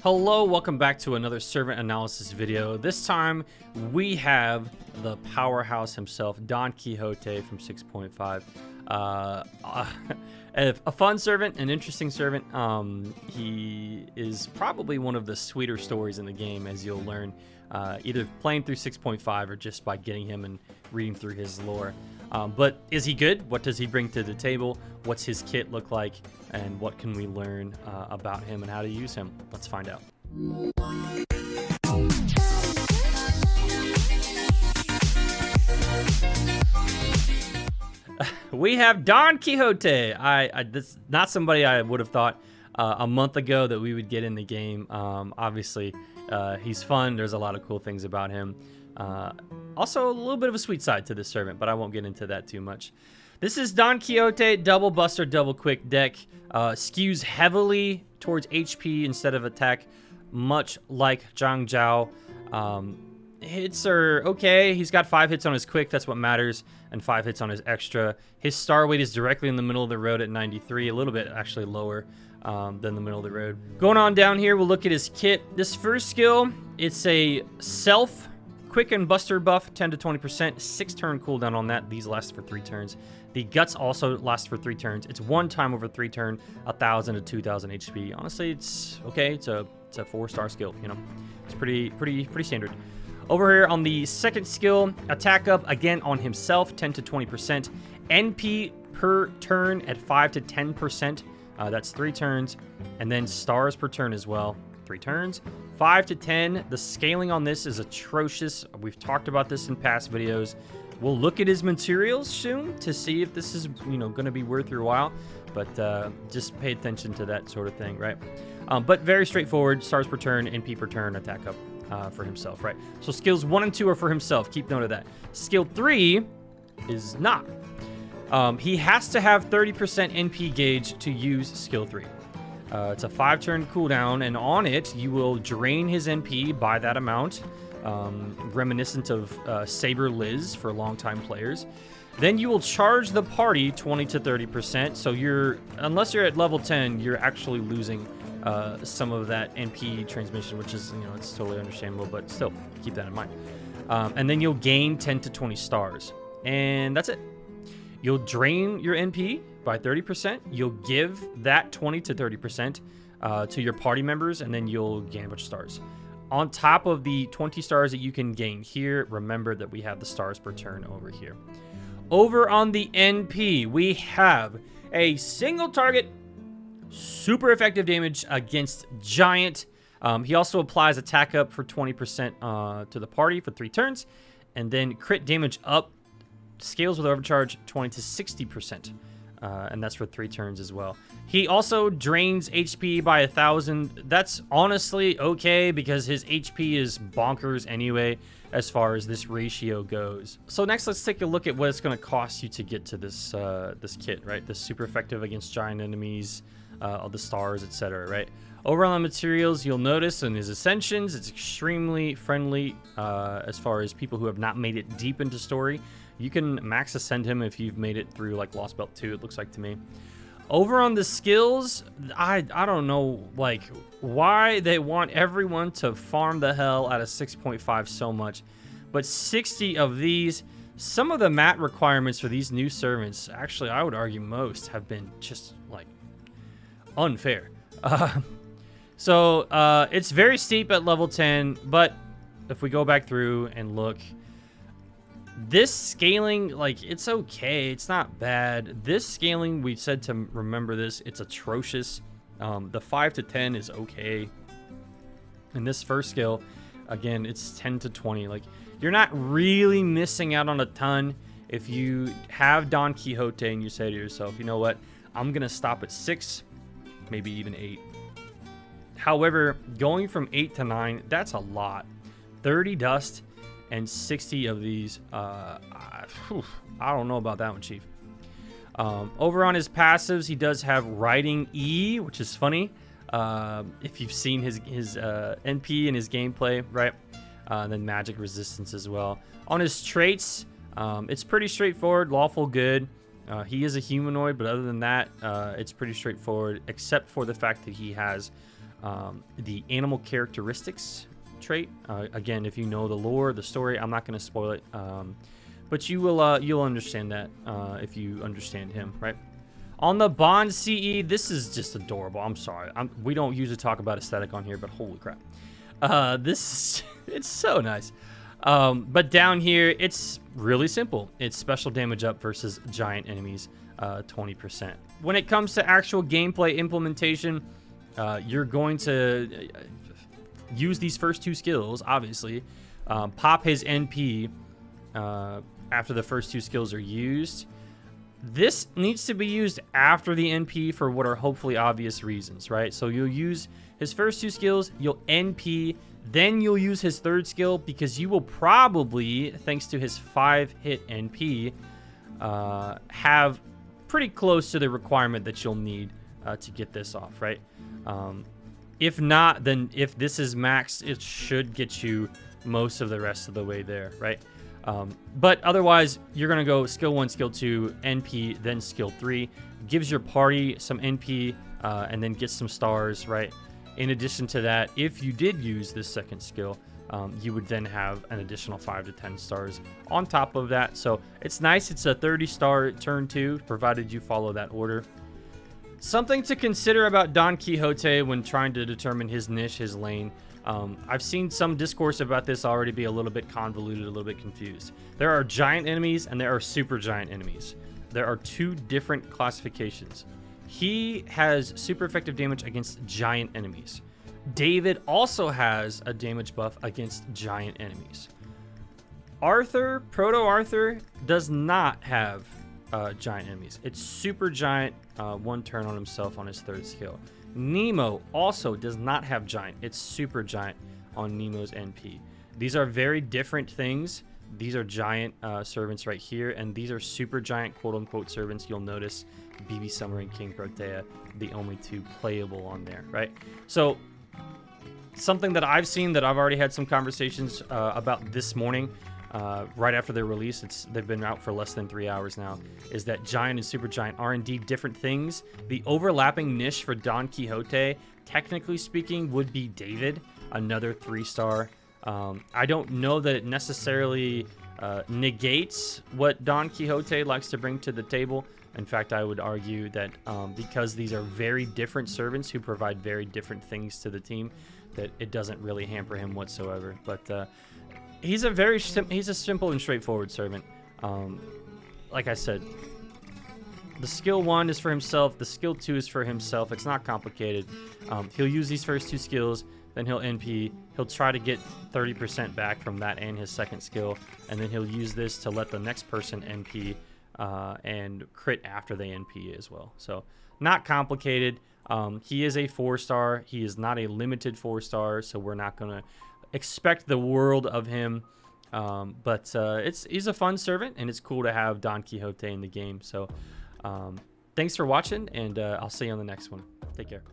Hello, welcome back to another servant analysis video. This time we have the powerhouse himself, Don Quixote from 6.5. A fun servant, an interesting servant. He is probably one of the sweeter stories in the game, as you'll learn either playing through 6.5 or just by getting him and reading through his lore. But is he good? What does he bring to the table? What's his kit look like? And what can we learn about him and how to use him? Let's find out. We have Don Quixote. This is not somebody I would have thought a month ago that we would get in the game. Obviously, he's fun. There's a lot of cool things about him. Also, a little bit of a sweet side to this servant, but I won't get into that too much. This is Don Quixote, double buster, double quick deck. Skews heavily towards HP instead of attack, much like Zhang Zhao. Hits are okay. He's got 5 hits on his quick, that's what matters, and 5 hits on his extra. His star weight is directly in the middle of the road at 93, a little bit actually lower than the middle of the road. Going on down here, we'll look at his kit. This first skill, it's a self quick and buster buff, 10 to 20%, 6 turn cooldown on that. These last for 3 turns. The guts also last for 3 turns. It's 1 time over 3 turn, 1,000 to 2,000 HP. Honestly, it's okay. It's a 4-star skill, you know. It's pretty standard. Over here on the second skill, attack up again on himself, 10 to 20%. NP per turn at 5 to 10%. That's 3 turns. And then stars per turn as well. 3 turns. 5 to 10. The scaling on this is atrocious. We've talked about this in past videos. We'll look at his materials soon to see if this is, going to be worth your while. But just pay attention to that sort of thing, right? But very straightforward. Stars per turn, NP per turn, attack up for himself, right? So skills 1 and 2 are for himself. Keep note of that. Skill 3 is not. He has to have 30% NP gauge to use skill 3. It's a 5-turn cooldown, and on it, you will drain his NP by that amount, reminiscent of Saber Liz for longtime players. Then you will charge the party 20 to 30%, so unless you're at level 10, you're actually losing some of that NP transmission, which is, it's totally understandable, but still, keep that in mind. And then you'll gain 10 to 20 stars, and that's it. You'll drain your NP by 30%. You'll give that 20 to 30% to your party members, and then you'll gain a bunch of stars. On top of the 20 stars that you can gain here, remember that we have the stars per turn over here. Over on the NP, we have a single target, super effective damage against Giant. He also applies attack up for 20% to the party for 3 turns, and then crit damage up. Scales with overcharge 20 to 60%, and that's for 3 turns as well. He also drains HP by 1,000. That's honestly okay because his HP is bonkers anyway as far as this ratio goes. So next, let's take a look at what it's going to cost you to get to this this kit, right? This super effective against giant enemies, all the stars, etc. Right? Over on the materials, you'll notice in his ascensions, it's extremely friendly as far as people who have not made it deep into story. You can max ascend him if you've made it through like Lost Belt 2, it looks like to me. Over on the skills, I don't know like why they want everyone to farm the hell out of 6.5 so much. But 60 of these, some of the mat requirements for these new servants, actually I would argue most have been just like unfair. So it's very steep at level 10, but if we go back through and look, this scaling, like, it's okay. It's not bad. This scaling, we said to remember this, it's atrocious. The 5 to 10 is okay. And this first skill, again, it's 10 to 20. Like, you're not really missing out on a ton if you have Don Quixote and you say to yourself, you know what, I'm going to stop at 6, maybe even 8. However, going from 8 to 9, that's a lot. 30 dust and 60 of these. I don't know about that one, Chief. Over on his passives, he does have Riding E, which is funny. If you've seen his NP and his gameplay, right? And then Magic Resistance as well. On his traits, it's pretty straightforward. Lawful Good. He is a humanoid, but other than that, it's pretty straightforward, except for the fact that he has the animal characteristics trait. Again, if you know the lore, the story, I'm not going to spoil it, but you'll understand that if you understand him, right? On the Bond CE, this is just adorable. I'm sorry, we don't usually talk about aesthetic on here, but holy crap, this it's so nice. But down here, it's really simple. It's special damage up versus giant enemies, 20%. When it comes to actual gameplay implementation, you're going to use these first two skills, obviously. Pop his NP after the first two skills are used. This needs to be used after the NP for what are hopefully obvious reasons, right? So you'll use his first two skills, you'll NP, then you'll use his third skill because you will probably, thanks to his 5-hit NP, have pretty close to the requirement that you'll need to get this off, right? If not, then if this is maxed, it should get you most of the rest of the way there, right? But otherwise, you're going to go skill 1, skill 2, NP, then skill 3. Gives your party some NP and then gets some stars, right? In addition to that, if you did use this second skill, you would then have an additional 5 to 10 stars on top of that. So it's nice. It's a 30-star turn 2, provided you follow that order. Something to consider about Don Quixote when trying to determine his niche, his lane. I've seen some discourse about this already be a little bit convoluted, a little bit confused. There are giant enemies and there are super giant enemies. There are two different classifications. He has super effective damage against giant enemies. David also has a damage buff against giant enemies. Arthur, Proto Arthur, does not have giant enemies. It's super giant, 1 turn on himself on his 3rd skill. Nemo also does not have giant. It's super giant on Nemo's NP. These are very different things. These are giant servants right here, and these are super giant quote-unquote servants. You'll notice BB Summer and King Protea, the only 2 playable on there, right? So something that I've seen that I've already had some conversations about this morning, right after their release, they've been out for less than 3 hours now, is that giant and super giant are indeed different things. The overlapping niche for Don Quixote, technically speaking, would be David, another 3-star. I don't know that it necessarily negates what Don Quixote likes to bring to the table. In fact, I would argue that because these are very different servants who provide very different things to the team, that it doesn't really hamper him whatsoever. But he's a simple and straightforward servant. Like I said, the skill 1 is for himself. The skill 2 is for himself. It's not complicated. He'll use these first 2 skills, then he'll NP. He'll try to get 30% back from that and his second skill, and then he'll use this to let the next person NP and crit after they NP as well. So not complicated. He is a 4-star. He is not a limited 4-star, so we're not going to expect the world of him, but he's a fun servant, and it's cool to have Don Quixote in the game. So thanks for watching, and I'll see you on the next one. Take care.